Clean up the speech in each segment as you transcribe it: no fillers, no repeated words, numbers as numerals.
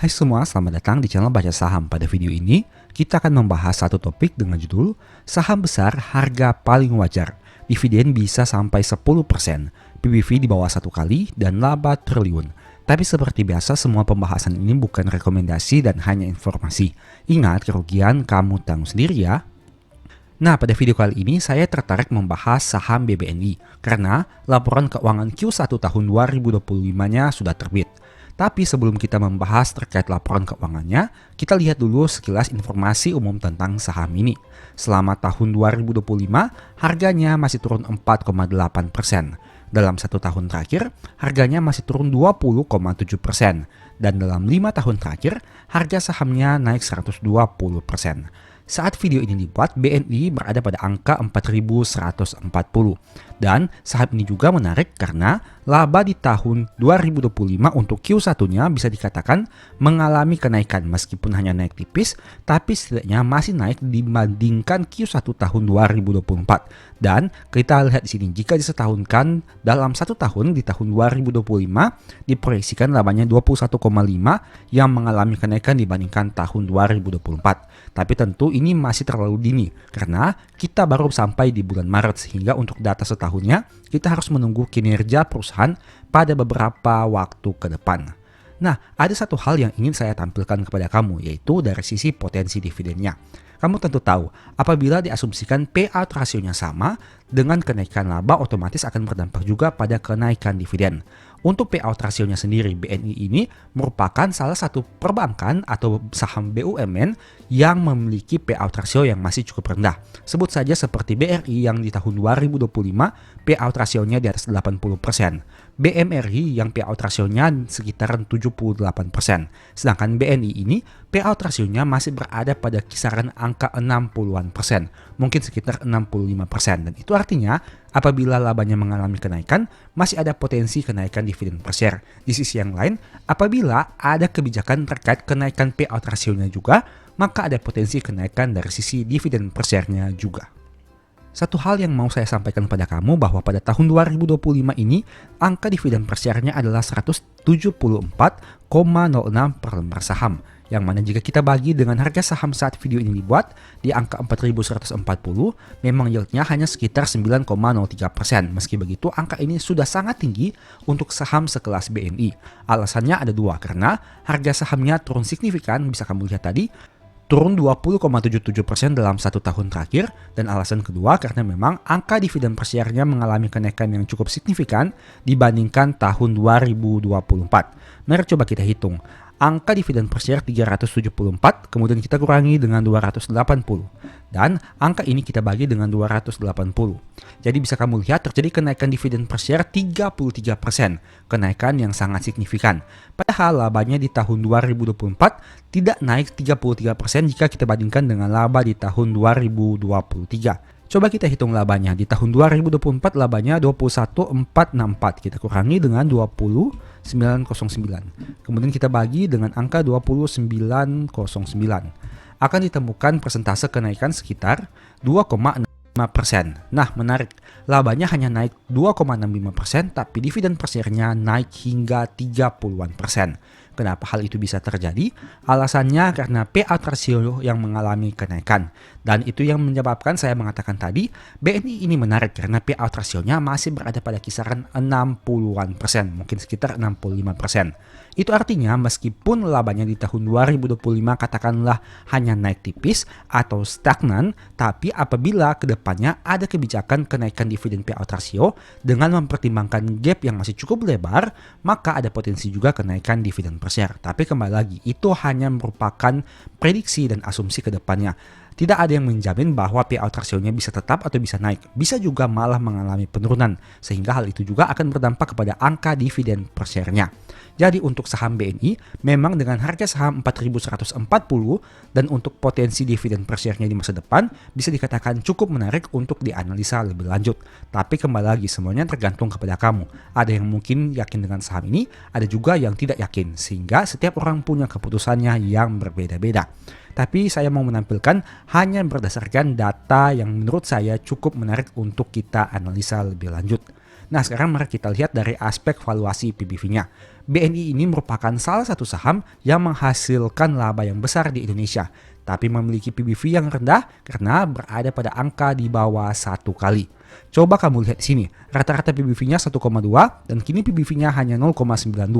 Hai semua, selamat datang di channel Baca Saham. Pada video ini, kita akan membahas satu topik dengan judul Saham Besar Harga Paling Wajar. Dividen bisa sampai 10%, PBV di bawah 1 kali, dan laba triliun. Tapi seperti biasa, semua pembahasan ini bukan rekomendasi dan hanya informasi. Ingat, kerugian kamu tanggung sendiri ya. Nah, pada video kali ini saya tertarik membahas saham BBNI karena laporan keuangan Q1 tahun 2025-nya sudah terbit. Tapi sebelum kita membahas terkait laporan keuangannya, kita lihat dulu sekilas informasi umum tentang saham ini. Selama tahun 2025, harganya masih turun 4,8%. Dalam 1 tahun terakhir, harganya masih turun 20,7%. Dan dalam 5 tahun terakhir, harga sahamnya naik 120%. Saat video ini dibuat, BNI berada pada angka 4.140. Dan saham ini juga menarik karena laba di tahun 2025 untuk Q1-nya bisa dikatakan mengalami kenaikan meskipun hanya naik tipis, tapi setidaknya masih naik dibandingkan Q1 tahun 2024. Dan kita lihat di sini jika disetahunkan dalam 1 tahun di tahun 2025 diproyeksikan labanya 21,5 yang mengalami kenaikan dibandingkan tahun 2024. Tapi tentu ini masih terlalu dini karena kita baru sampai di bulan Maret, sehingga untuk data setahunnya kita harus menunggu kinerja perusahaan pada beberapa waktu ke depan. Nah, ada satu hal yang ingin saya tampilkan kepada kamu, yaitu dari sisi potensi dividennya. Kamu tentu tahu, apabila diasumsikan payout rasionya sama, dengan kenaikan laba otomatis akan berdampak juga pada kenaikan dividen. Untuk payout rasionya sendiri, BNI ini merupakan salah satu perbankan atau saham BUMN yang memiliki payout rasio yang masih cukup rendah. Sebut saja seperti BRI yang di tahun 2025 payout rasionya di atas 80%. BMRI yang payout rasionya sekitaran 78%. Sedangkan BNI ini payout rasionya masih berada pada kisaran angka 60-an%, mungkin sekitar 65%. Dan itu artinya apabila labanya mengalami kenaikan, masih ada potensi kenaikan dividen per share. Di sisi yang lain, apabila ada kebijakan terkait kenaikan payout rasionya juga, maka ada potensi kenaikan dari sisi dividen per share-nya juga. Satu hal yang mau saya sampaikan pada kamu bahwa pada tahun 2025 ini angka dividen per share-nya adalah 174,06 per lembar saham. Yang mana jika kita bagi dengan harga saham saat video ini dibuat di angka 4.140, memang yieldnya hanya sekitar 9,03%. Meski begitu, angka ini sudah sangat tinggi untuk saham sekelas BNI. Alasannya ada dua, karena harga sahamnya turun signifikan, bisa kamu lihat tadi, turun 20,77% dalam 1 tahun terakhir, dan alasan kedua karena memang angka dividen per share-nya mengalami kenaikan yang cukup signifikan dibandingkan tahun 2024. Mari coba kita hitung. Angka dividen per share 374, kemudian kita kurangi dengan 280. Dan angka ini kita bagi dengan 280. Jadi bisa kamu lihat terjadi kenaikan dividen per share 33%. Kenaikan yang sangat signifikan. Padahal labanya di tahun 2024 tidak naik 33% jika kita bandingkan dengan laba di tahun 2023. Coba kita hitung labanya. Di tahun 2024 labanya 21.464. Kita kurangi dengan 20.909. Kemudian kita bagi dengan angka 20.909. Akan ditemukan persentase kenaikan sekitar 2,65%. Nah, menarik. Labanya hanya naik 2,65%, tapi dividen per share-nya naik hingga 30-an%. Kenapa hal itu bisa terjadi? Alasannya karena payout ratio yang mengalami kenaikan. Dan itu yang menyebabkan saya mengatakan tadi, BNI ini menarik karena payout rasionya masih berada pada kisaran 60-an%, mungkin sekitar 65%. Itu artinya meskipun labanya di tahun 2025 katakanlah hanya naik tipis atau stagnan, tapi apabila kedepannya ada kebijakan kenaikan dividen payout ratio dengan mempertimbangkan gap yang masih cukup lebar, maka ada potensi juga kenaikan dividen per share. Tapi kembali lagi, itu hanya merupakan prediksi dan asumsi ke depannya. Tidak ada yang menjamin bahwa payout rasionya bisa tetap atau bisa naik. Bisa juga malah mengalami penurunan, sehingga hal itu juga akan berdampak kepada angka dividen per share-nya. Jadi untuk saham BNI, memang dengan harga saham 4.140 dan untuk potensi dividen per share-nya di masa depan, bisa dikatakan cukup menarik untuk dianalisa lebih lanjut. Tapi kembali lagi, semuanya tergantung kepada kamu. Ada yang mungkin yakin dengan saham ini, ada juga yang tidak yakin, sehingga setiap orang punya keputusannya yang berbeda-beda. Tapi saya mau menampilkan hanya berdasarkan data yang menurut saya cukup menarik untuk kita analisa lebih lanjut. Nah, sekarang mari kita lihat dari aspek valuasi PBV-nya. BNI ini merupakan salah satu saham yang menghasilkan laba yang besar di Indonesia, tapi memiliki PBV yang rendah karena berada pada angka di bawah 1 kali. Coba kamu lihat di sini, rata-rata PBV-nya 1,2 dan kini PBV-nya hanya 0,92.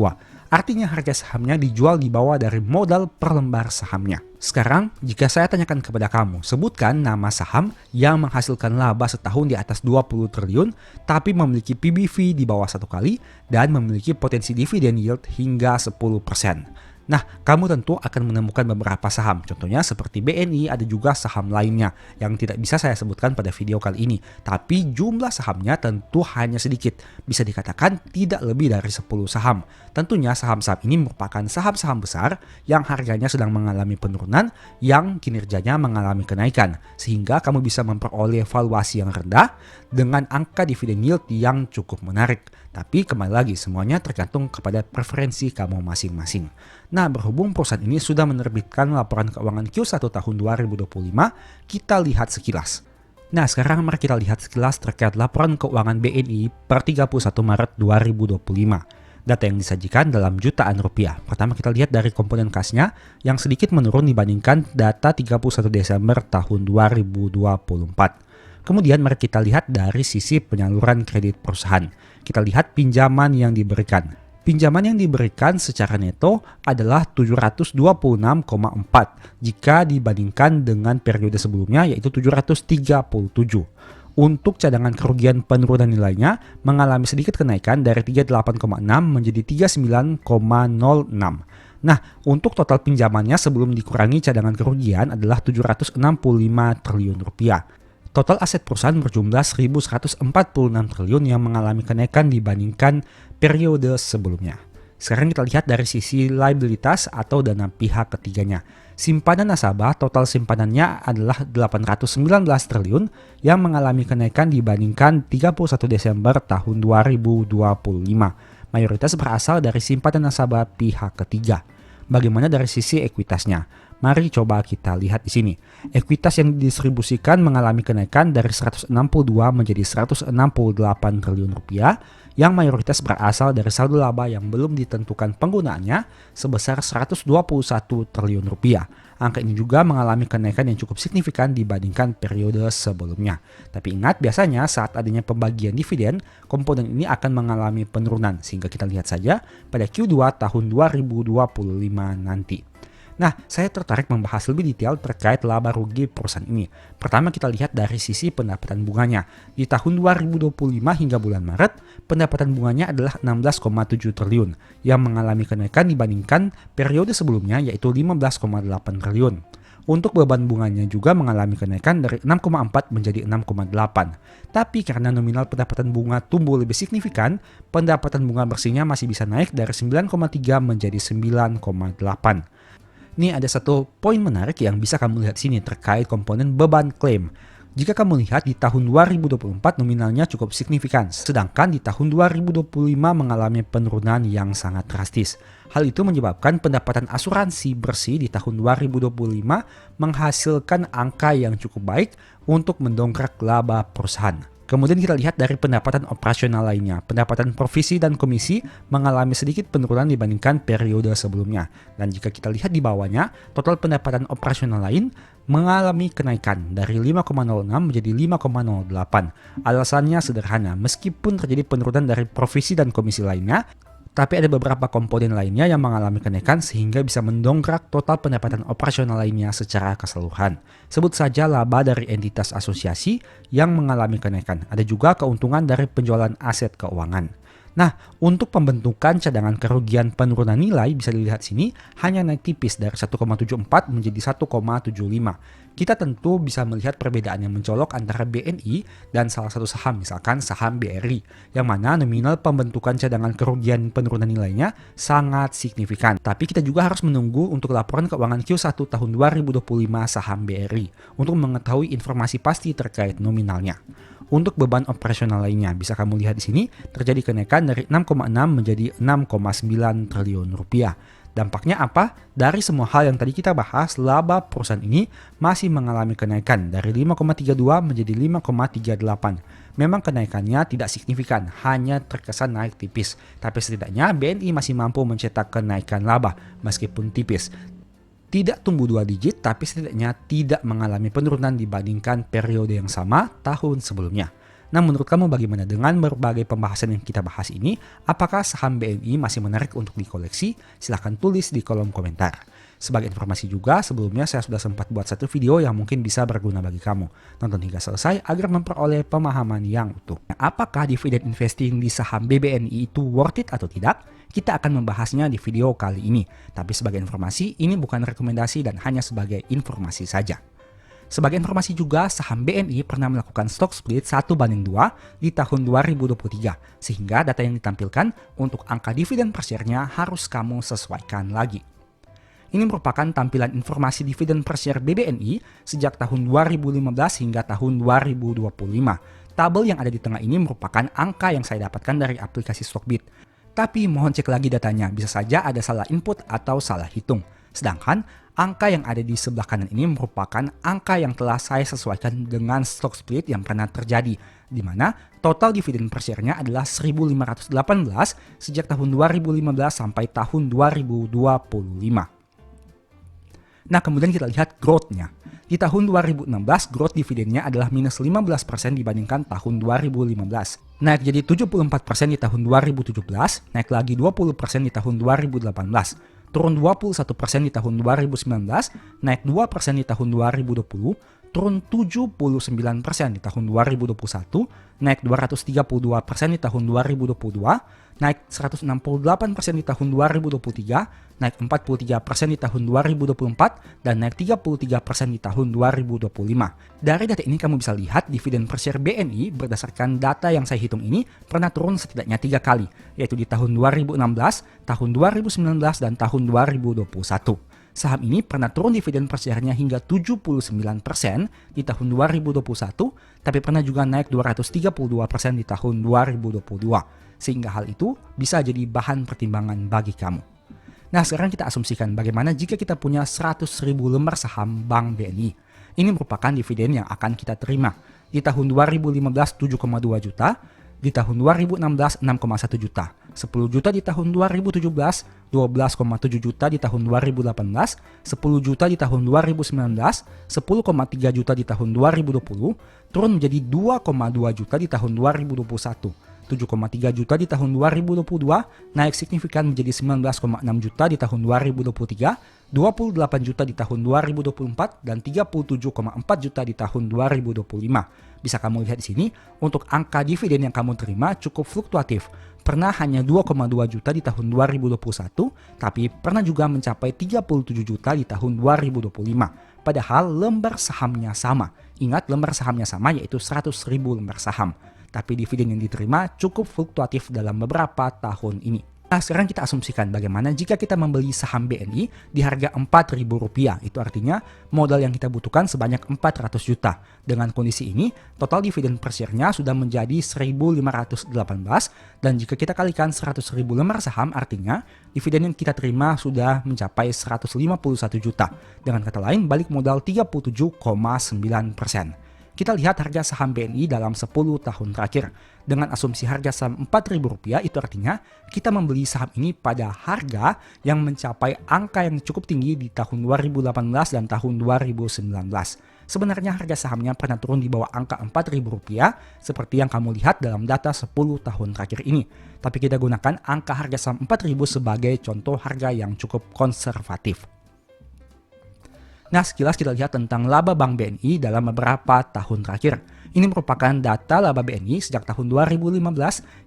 Artinya harga sahamnya dijual di bawah dari modal per lembar sahamnya. Sekarang, jika saya tanyakan kepada kamu, sebutkan nama saham yang menghasilkan laba setahun di atas 20 triliun, tapi memiliki PBV di bawah 1 kali dan memiliki potensi dividen yield hingga 10%. Nah, kamu tentu akan menemukan beberapa saham. Contohnya seperti BNI, ada juga saham lainnya yang tidak bisa saya sebutkan pada video kali ini. Tapi jumlah sahamnya tentu hanya sedikit. Bisa dikatakan tidak lebih dari 10 saham. Tentunya saham-saham ini merupakan saham-saham besar yang harganya sedang mengalami penurunan, yang kinerjanya mengalami kenaikan. Sehingga kamu bisa memperoleh valuasi yang rendah dengan angka dividen yield yang cukup menarik. Tapi kembali lagi, semuanya tergantung kepada preferensi kamu masing-masing. Nah, berhubung perusahaan ini sudah menerbitkan laporan keuangan Q1 tahun 2025, kita lihat sekilas. Nah, sekarang mari kita lihat sekilas terkait laporan keuangan BNI per 31 Maret 2025. Data yang disajikan dalam jutaan rupiah. Pertama kita lihat dari komponen kasnya yang sedikit menurun dibandingkan data 31 Desember tahun 2024. Kemudian mari kita lihat dari sisi penyaluran kredit perusahaan. Kita lihat pinjaman yang diberikan. Pinjaman yang diberikan secara neto adalah 726,4 jika dibandingkan dengan periode sebelumnya yaitu 737. Untuk cadangan kerugian penurunan nilainya mengalami sedikit kenaikan dari 38,6 menjadi 39,06. Nah, untuk total pinjamannya sebelum dikurangi cadangan kerugian adalah 765 triliun rupiah. Total aset perusahaan berjumlah 1.146 triliun yang mengalami kenaikan dibandingkan periode sebelumnya. Sekarang kita lihat dari sisi liabilitas atau dana pihak ketiganya. Simpanan nasabah total simpanannya adalah 819 triliun yang mengalami kenaikan dibandingkan 31 Desember tahun 2025. Mayoritas berasal dari simpanan nasabah pihak ketiga. Bagaimana dari sisi ekuitasnya? Mari coba kita lihat di sini. Ekuitas yang didistribusikan mengalami kenaikan dari 162 menjadi 168 triliun rupiah yang mayoritas berasal dari saldo laba yang belum ditentukan penggunaannya sebesar 121 triliun rupiah. Angka ini juga mengalami kenaikan yang cukup signifikan dibandingkan periode sebelumnya. Tapi ingat, biasanya saat adanya pembagian dividen, komponen ini akan mengalami penurunan sehingga kita lihat saja pada Q2 tahun 2025 nanti. Nah, saya tertarik membahas lebih detail terkait laba rugi perusahaan ini. Pertama kita lihat dari sisi pendapatan bunganya. Di tahun 2025 hingga bulan Maret, pendapatan bunganya adalah 16,7 triliun yang mengalami kenaikan dibandingkan periode sebelumnya yaitu 15,8 triliun. Untuk beban bunganya juga mengalami kenaikan dari 6,4 menjadi 6,8. Tapi karena nominal pendapatan bunga tumbuh lebih signifikan, pendapatan bunga bersihnya masih bisa naik dari 9,3 menjadi 9,8. Ini ada satu poin menarik yang bisa kamu lihat sini terkait komponen beban klaim. Jika kamu lihat di tahun 2024 nominalnya cukup signifikan, sedangkan di tahun 2025 mengalami penurunan yang sangat drastis. Hal itu menyebabkan pendapatan asuransi bersih di tahun 2025 menghasilkan angka yang cukup baik untuk mendongkrak laba perusahaan. Kemudian kita lihat dari pendapatan operasional lainnya. Pendapatan provisi dan komisi mengalami sedikit penurunan dibandingkan periode sebelumnya. Dan jika kita lihat di bawahnya, total pendapatan operasional lain mengalami kenaikan dari 5,06 menjadi 5,08. Alasannya sederhana, meskipun terjadi penurunan dari provisi dan komisi lainnya, tapi ada beberapa komponen lainnya yang mengalami kenaikan sehingga bisa mendongkrak total pendapatan operasional lainnya secara keseluruhan. Sebut saja laba dari entitas asosiasi yang mengalami kenaikan. Ada juga keuntungan dari penjualan aset keuangan. Nah, untuk pembentukan cadangan kerugian penurunan nilai bisa dilihat sini hanya naik tipis dari 1,74 menjadi 1,75. Kita tentu bisa melihat perbedaan yang mencolok antara BNI dan salah satu saham, misalkan saham BRI, yang mana nominal pembentukan cadangan kerugian penurunan nilainya sangat signifikan. Tapi kita juga harus menunggu untuk laporan keuangan Q1 tahun 2025 saham BRI untuk mengetahui informasi pasti terkait nominalnya. Untuk beban operasional lainnya bisa kamu lihat di sini terjadi kenaikan dari 6,6 menjadi 6,9 triliun rupiah. Dampaknya apa? Dari semua hal yang tadi kita bahas, laba perusahaan ini masih mengalami kenaikan dari 5,32 menjadi 5,38. Memang kenaikannya tidak signifikan, hanya terkesan naik tipis. Tapi setidaknya BNI masih mampu mencetak kenaikan laba meskipun tipis. Tidak tumbuh 2 digit, tapi setidaknya tidak mengalami penurunan dibandingkan periode yang sama tahun sebelumnya. Nah, menurut kamu bagaimana dengan berbagai pembahasan yang kita bahas ini? Apakah saham BNI masih menarik untuk dikoleksi? Silahkan tulis di kolom komentar. Sebagai informasi juga, sebelumnya saya sudah sempat buat satu video yang mungkin bisa berguna bagi kamu. Tonton hingga selesai agar memperoleh pemahaman yang utuh. Nah, apakah dividen investing di saham BBNI itu worth it atau tidak? Kita akan membahasnya di video kali ini. Tapi sebagai informasi, ini bukan rekomendasi dan hanya sebagai informasi saja. Sebagai informasi juga, saham BNI pernah melakukan stock split 1:2 di tahun 2023, sehingga data yang ditampilkan untuk angka dividen per share-nya harus kamu sesuaikan lagi. Ini merupakan tampilan informasi dividen per share BBNI sejak tahun 2015 hingga tahun 2025. Tabel yang ada di tengah ini merupakan angka yang saya dapatkan dari aplikasi Stockbit. Tapi mohon cek lagi datanya, bisa saja ada salah input atau salah hitung. Sedangkan angka yang ada di sebelah kanan ini merupakan angka yang telah saya sesuaikan dengan stock split yang pernah terjadi, di mana total dividen per share-nya adalah 1.518 sejak tahun 2015 sampai tahun 2025. Nah, kemudian kita lihat growth-nya. Di tahun 2016, growth dividennya adalah minus 15% dibandingkan tahun 2015. Naik jadi 74% di tahun 2017, naik lagi 20% di tahun 2018. Turun 21% di tahun 2019, naik 2% di tahun 2020, turun 79% di tahun 2021, naik 232% di tahun 2022, naik 168% di tahun 2023, naik 43% di tahun 2024, dan naik 33% di tahun 2025. Dari data ini kamu bisa lihat dividen per share BNI berdasarkan data yang saya hitung ini pernah turun setidaknya 3 kali, yaitu di tahun 2016, tahun 2019, dan tahun 2021. Saham ini pernah turun dividen per share-nya hingga 79% di tahun 2021, tapi pernah juga naik 232% di tahun 2022. Sehingga hal itu bisa jadi bahan pertimbangan bagi kamu. Nah, sekarang kita asumsikan bagaimana jika kita punya 100.000 lembar saham Bank BNI. Ini merupakan dividen yang akan kita terima. Di tahun 2015 7,2 juta, di tahun 2016 6,1 juta, 10 juta di tahun 2017, 12,7 juta di tahun 2018, 10 juta di tahun 2019, 10,3 juta di tahun 2020, turun menjadi 2,2 juta di tahun 2021. 7,3 juta di tahun 2022, naik signifikan menjadi 19,6 juta di tahun 2023, 28 juta di tahun 2024, dan 37,4 juta di tahun 2025. Bisa kamu lihat di sini, untuk angka dividen yang kamu terima cukup fluktuatif. Pernah hanya 2,2 juta di tahun 2021, tapi pernah juga mencapai 37 juta di tahun 2025. Padahal lembar sahamnya sama. Ingat, lembar sahamnya sama, yaitu 100.000 lembar saham. Tapi dividen yang diterima cukup fluktuatif dalam beberapa tahun ini. Nah, sekarang kita asumsikan bagaimana jika kita membeli saham BNI di harga Rp4.000. Itu artinya modal yang kita butuhkan sebanyak 400 juta. Dengan kondisi ini, total dividen per share-nya sudah menjadi 1.518, dan jika kita kalikan 100.000 lembar saham, artinya dividen yang kita terima sudah mencapai 151 juta. Dengan kata lain, balik modal 37,9%. Kita lihat harga saham BNI dalam 10 tahun terakhir. Dengan asumsi harga saham Rp4.000, itu artinya kita membeli saham ini pada harga yang mencapai angka yang cukup tinggi di tahun 2018 dan tahun 2019. Sebenarnya harga sahamnya pernah turun di bawah angka Rp4.000 seperti yang kamu lihat dalam data 10 tahun terakhir ini. Tapi kita gunakan angka harga saham Rp4.000 sebagai contoh harga yang cukup konservatif. Nah, sekilas kita lihat tentang laba Bank BNI dalam beberapa tahun terakhir. Ini merupakan data laba BNI sejak tahun 2015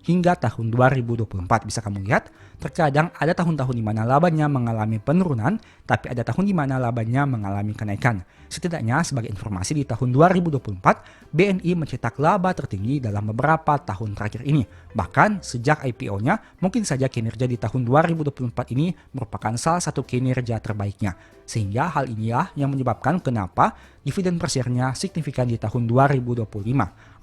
hingga tahun 2024. Bisa kamu lihat, terkadang ada tahun-tahun di mana labanya mengalami penurunan, tapi ada tahun di mana labanya mengalami kenaikan. Setidaknya sebagai informasi di tahun 2024, BNI mencetak laba tertinggi dalam beberapa tahun terakhir ini. Bahkan sejak IPO-nya, mungkin saja kinerja di tahun 2024 ini merupakan salah satu kinerja terbaiknya. Sehingga hal inilah yang menyebabkan kenapa dividen per share-nya signifikan di tahun 2025.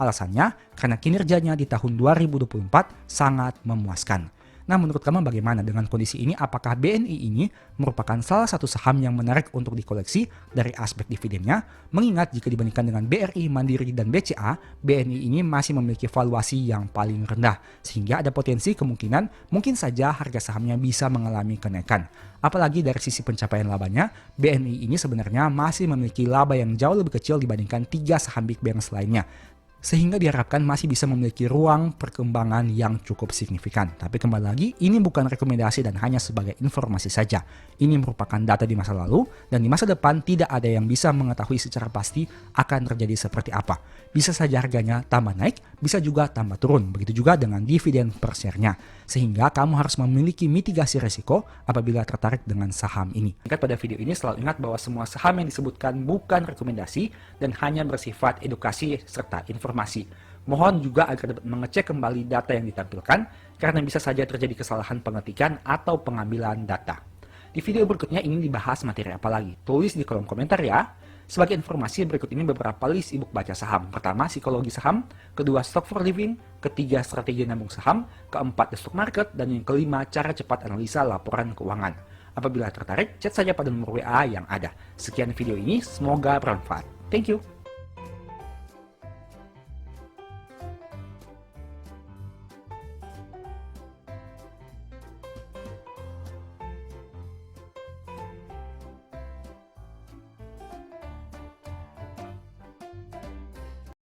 Alasannya karena kinerjanya di tahun 2024 sangat memuaskan. Nah, menurut kamu bagaimana dengan kondisi ini? Apakah BNI ini merupakan salah satu saham yang menarik untuk dikoleksi dari aspek dividennya? Mengingat jika dibandingkan dengan BRI, Mandiri, dan BCA, BNI ini masih memiliki valuasi yang paling rendah, sehingga ada potensi kemungkinan mungkin saja harga sahamnya bisa mengalami kenaikan. Apalagi dari sisi pencapaian labanya, BNI ini sebenarnya masih memiliki laba yang jauh lebih kecil dibandingkan 3 saham Big Banks lainnya, sehingga diharapkan masih bisa memiliki ruang perkembangan yang cukup signifikan. Tapi kembali lagi, ini bukan rekomendasi dan hanya sebagai informasi saja. Ini merupakan data di masa lalu, dan di masa depan tidak ada yang bisa mengetahui secara pasti akan terjadi seperti apa. Bisa saja harganya tambah naik, bisa juga tambah turun. Begitu juga dengan dividen per share-nya. Sehingga kamu harus memiliki mitigasi risiko apabila tertarik dengan saham ini. Ingat pada video ini selalu ingat bahwa semua saham yang disebutkan bukan rekomendasi dan hanya bersifat edukasi serta informasi. Mohon juga agar dapat mengecek kembali data yang ditampilkan karena bisa saja terjadi kesalahan pengetikan atau pengambilan data. Di video berikutnya ingin dibahas materi apa lagi? Tulis di kolom komentar ya. Sebagai informasi, berikut ini beberapa list ebook baca saham. Pertama, psikologi saham. Kedua, stock for living. Ketiga, strategi nabung saham. Keempat, the stock market. Dan yang kelima, cara cepat analisa laporan keuangan. Apabila tertarik, chat saja pada nomor WA yang ada. Sekian video ini, semoga bermanfaat. Thank you.